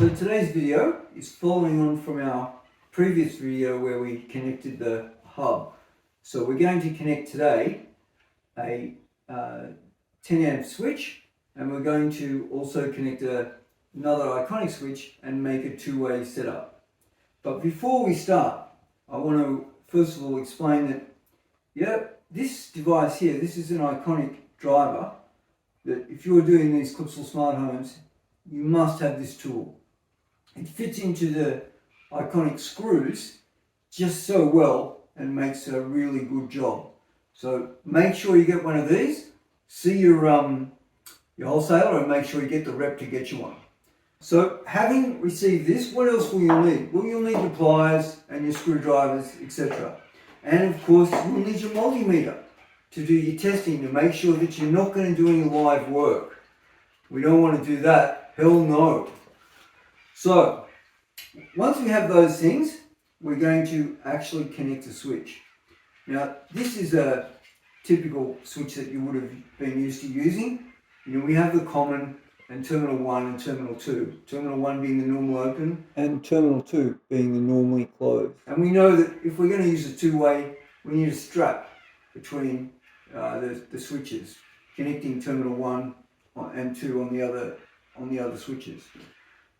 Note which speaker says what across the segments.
Speaker 1: So today's video is following on from our previous video where we connected the hub. So we're going to connect today a 10 amp switch, and we're going to also connect another Iconic switch and make a two-way setup. But before we start, I want to first of all explain that this device here, this is an Iconic driver that if you're doing these Clipsal smart homes, you must have this tool. It fits into the Iconic screws just so well and makes a really good job. So make sure you get one of these. See your wholesaler and make sure you get the rep to get you one. So having received this, what else will you need? Well, you'll need your pliers and your screwdrivers, etc. And of course, you'll need your multimeter to do your testing to make sure that you're not going to do any live work. We don't want to do that. Hell no. So, once we have those things, we're going to actually connect a switch. Now, this is a typical switch that you would have been used to using. We have the common and terminal 1 and terminal 2. Terminal 1 being the normal open and terminal 2 being the normally closed. And we know that if we're going to use a two-way, we need a strap between the switches, connecting terminal 1 and 2 on the other switches.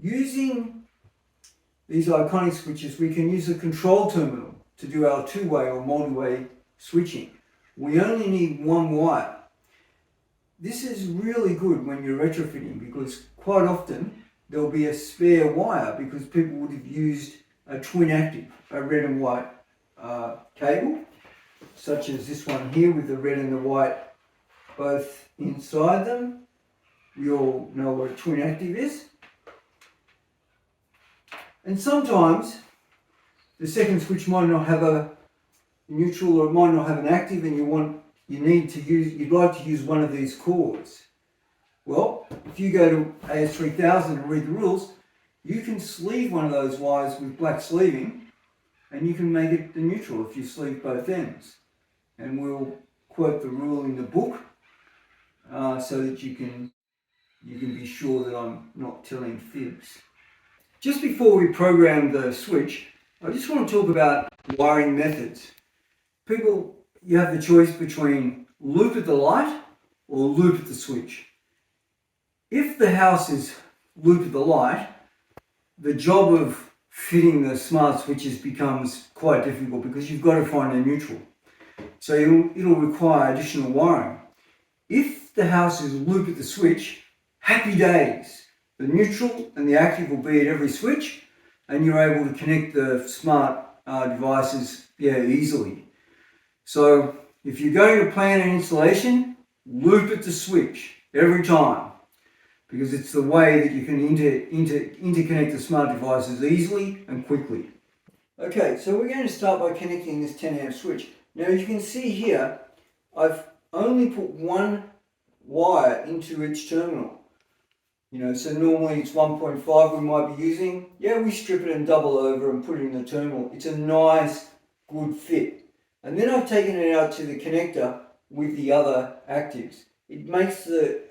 Speaker 1: Using these Iconic switches, we can use a control terminal to do our two-way or multi-way switching. We only need one wire. This is really good when you're retrofitting because quite often there'll be a spare wire because people would have used a twin active, a red and white cable, such as this one here with the red and the white both inside them. We all know what a twin active is. And sometimes the second switch might not have a neutral or it might not have an active, and you'd like to use one of these cords. Well, if you go to AS3000 and read the rules, you can sleeve one of those wires with black sleeving and you can make it the neutral if you sleeve both ends. And we'll quote the rule in the book so that you can be sure that I'm not telling fibs. Just before we program the switch, I just want to talk about wiring methods. You have the choice between loop at the light or loop at the switch. If the house is loop at the light, the job of fitting the smart switches becomes quite difficult because you've got to find a neutral. So it'll require additional wiring. If the house is loop at the switch, happy days. The neutral and the active will be at every switch and you're able to connect the smart devices easily. So if you're going to plan an installation, loop at the switch every time because it's the way that you can interconnect the smart devices easily and quickly. Okay, so we're going to start by connecting this 10 amp switch. Now you can see here, I've only put one wire into each terminal. So normally it's 1.5 we might be using. We strip it and double over and put it in the terminal. It's a nice, good fit. And then I've taken it out to the connector with the other actives. It makes the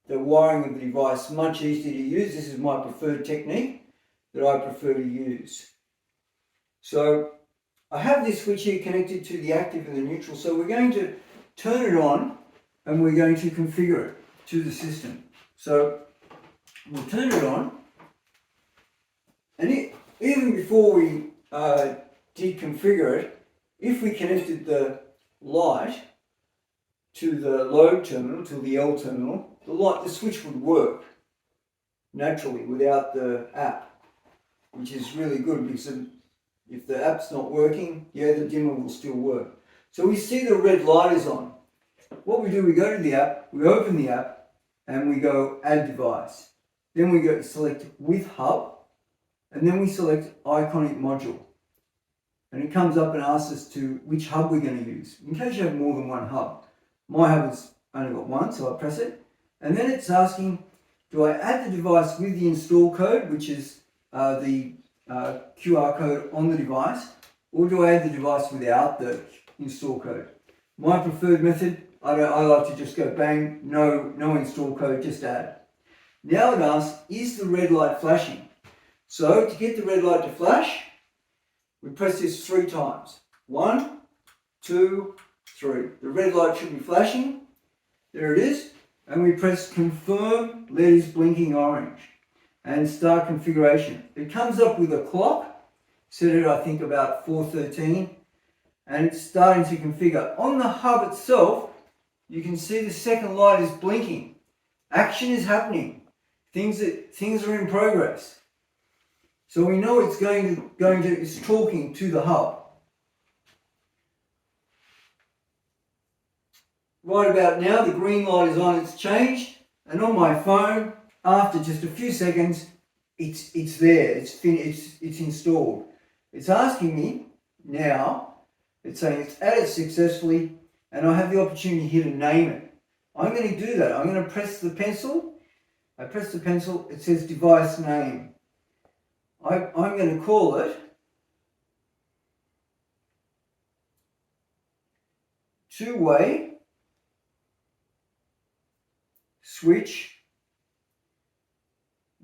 Speaker 1: wiring of the device much easier to use. This is my preferred technique that I prefer to use. So I have this switch here connected to the active and the neutral. So we're going to turn it on and we're going to configure it to the system. So we'll turn it on, and even before we did configure it, if we connected the light to the load terminal, to the L terminal, the switch would work naturally without the app, which is really good because if the app's not working, the dimmer will still work. So we see the red light is on. What we do, we go to the app, we open the app, and we go add device. Then we go select with hub, and then we select Iconic module. And it comes up and asks us to which hub we're going to use, in case you have more than one hub. My hub has only got one, so I press it. And then it's asking, do I add the device with the install code, which is the QR code on the device, or do I add the device without the install code? My preferred method, I like to just go bang, no install code, just add. Now it asks, is the red light flashing? So to get the red light to flash, we press this 3 times. 1, 2, 3. The red light should be flashing. There it is. And we press confirm, letters blinking orange, and start configuration. It comes up with a clock, set it I think about 4:13, and it's starting to configure. On the hub itself, you can see the second light is blinking. Action is happening. Things are in progress. So we know it's it's talking to the hub. Right about now, the green light is on, it's changed, and on my phone, after just a few seconds, it's there, it's installed. It's asking me now, it's saying it's added successfully, and I have the opportunity here to name it. I'm going to do that. I'm going to press the pencil. I press the pencil, it says device name. I'm going to call it two-way switch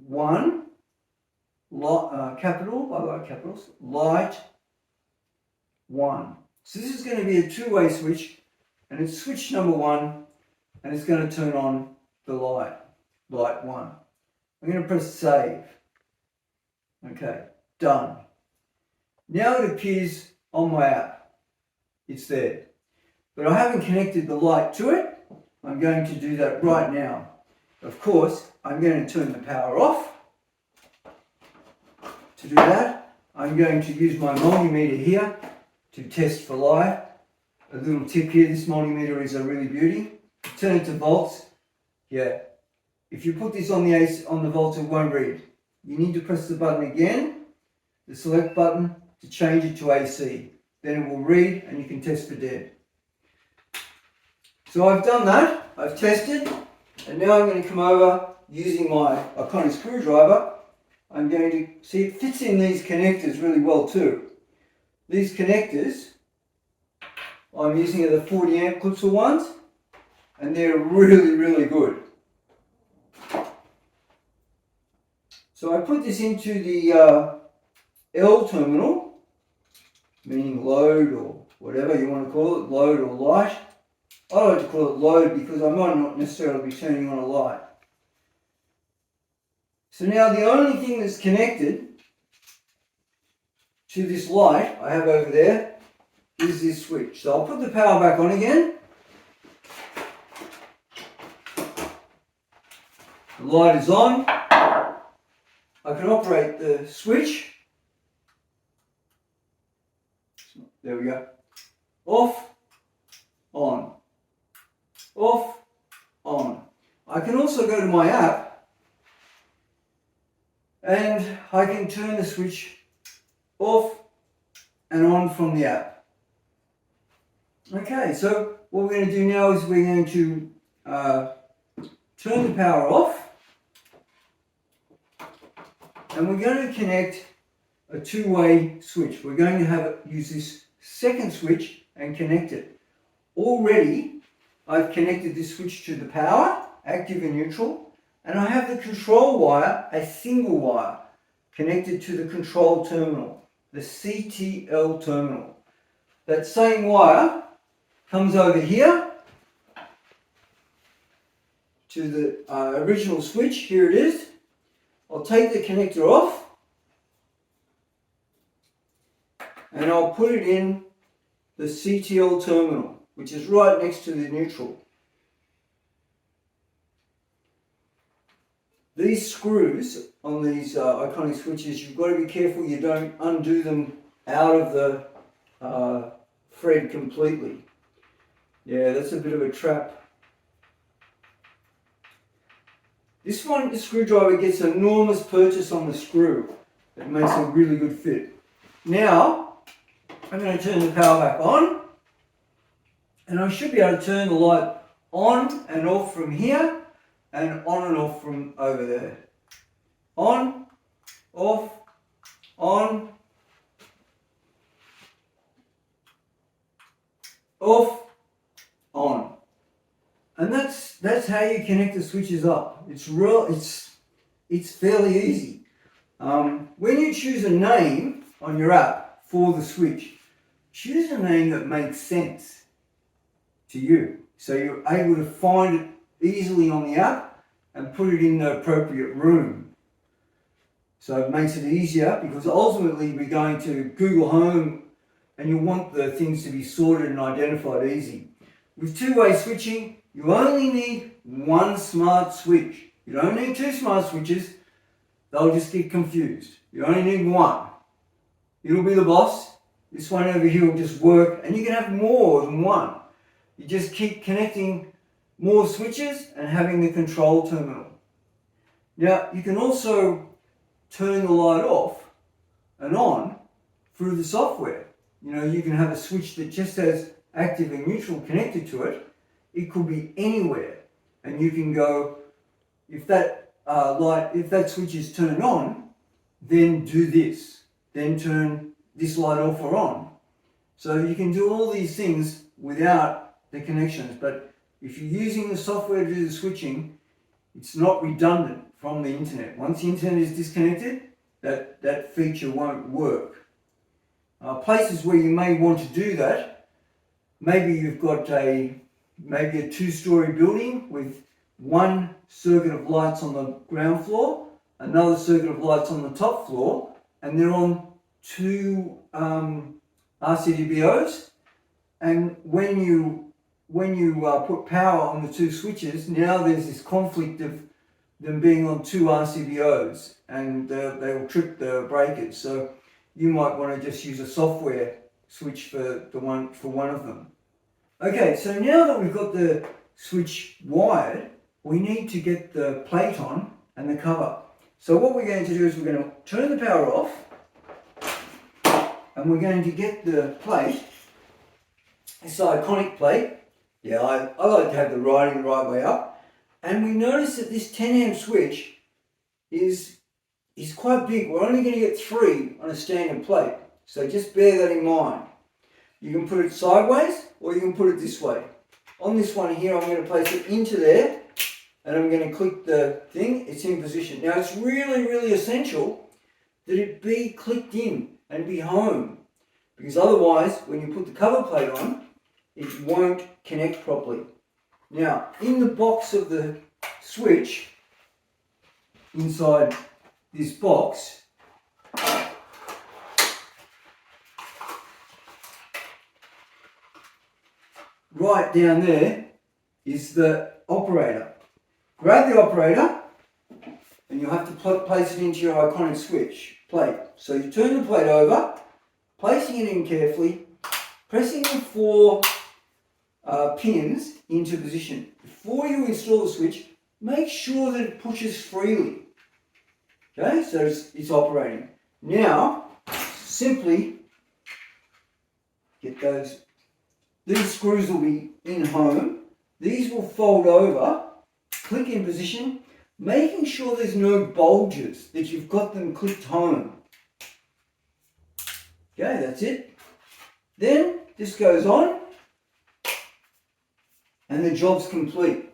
Speaker 1: 1, capital, I like capitals, light 1. So this is going to be a two-way switch, and it's switch number 1, and it's going to turn on the light 1. I'm going to press save. Okay, done. Now it appears on my app. It's there. But I haven't connected the light to it. I'm going to do that right now. Of course, I'm going to turn the power off. To do that, I'm going to use my multimeter here to test for light. A little tip here, this multimeter is a really beauty. Turn it to volts. Yeah. If you put this on the AC, on the volts, it won't read. You need to press the button again, the select button, to change it to AC. Then it will read and you can test for dead. So I've done that, I've tested, and now I'm going to come over using my Iconic screwdriver. I'm going to see it fits in these connectors really well too. These connectors, I'm using the 40 amp Clipsal ones, and they're really, really good. So I put this into the L terminal, meaning load or whatever you want to call it, load or light. I like to call it load because I might not necessarily be turning on a light. So now the only thing that's connected to this light I have over there is this switch. So I'll put the power back on again. The light is on. I can operate the switch. There we go. Off, on. Off, on. I can also go to my app and I can turn the switch off and on from the app. Okay, so what we're going to do now is we're going to turn the power off, and we're going to connect a two-way switch. We're going to use this second switch and connect it. Already I've connected this switch to the power, active and neutral, and I have the control wire, a single wire, connected to the control terminal, the CTL terminal. That same wire comes over here to the original switch. Here it is. I'll take the connector off and I'll put it in the CTL terminal, which is right next to the neutral. These screws on these Iconic switches, you've got to be careful you don't undo them out of the thread completely. Yeah, that's a bit of a trap. This screwdriver gets an enormous purchase on the screw. It makes a really good fit. Now, I'm going to turn the power back on, and I should be able to turn the light on and off from here, and on and off from over there. On, off, on, off, on. And that's how you connect the switches up. It's it's fairly easy. When you choose a name on your app for the switch, choose a name that makes sense to you. So you're able to find it easily on the app and put it in the appropriate room. So it makes it easier, because ultimately we're going to Google Home and you want the things to be sorted and identified easy. With two-way switching, you only need one smart switch. You don't need two smart switches. They'll just get confused. You only need one. It'll be the boss. This one over here will just work, and you can have more than one. You just keep connecting more switches and having the control terminal. Now, you can also turn the light off and on through the software. You know, you can have a switch that just has active and neutral connected to it. It could be anywhere, and you can go, if that switch is turned on, then do this, then turn this light off or on. So you can do all these things without the connections, but if you're using the software to do the switching, it's not redundant from the internet. Once the internet is disconnected, that feature won't work. Places where you may want to do that, maybe you've got maybe a two-story building with one circuit of lights on the ground floor, another circuit of lights on the top floor, and they're on two RCDBOs. And when you put power on the two switches, now there's this conflict of them being on two RCBOs, and they will trip the breakers. So you might want to just use a software switch for one of them. Okay, so now that we've got the switch wired, we need to get the plate on and the cover. So what we're going to do is we're going to turn the power off, and we're going to get the plate, this Iconic plate. Yeah, I like to have the writing the right way up. And we notice that this 10 amp switch is quite big. We're only going to get 3 on a standard plate. So just bear that in mind. You can put it sideways or you can put it this way. On this one here, I'm going to place it into there, and I'm going to click the thing. It's in position. Now it's really, really essential that it be clicked in and be home, because otherwise when you put the cover plate on, it won't connect properly. Now, in the box of the switch, inside this box, right down there is the operator. Grab the operator, and you'll have to place it into your Iconic switch plate. So you turn the plate over, placing it in carefully, pressing the 4 pins into position. Before you install the switch, make sure that it pushes freely. Okay, so it's operating. Now, simply get these screws will be in home. These will fold over, click in position, making sure there's no bulges, that you've got them clicked home. Okay, that's it. Then this goes on, and the job's complete.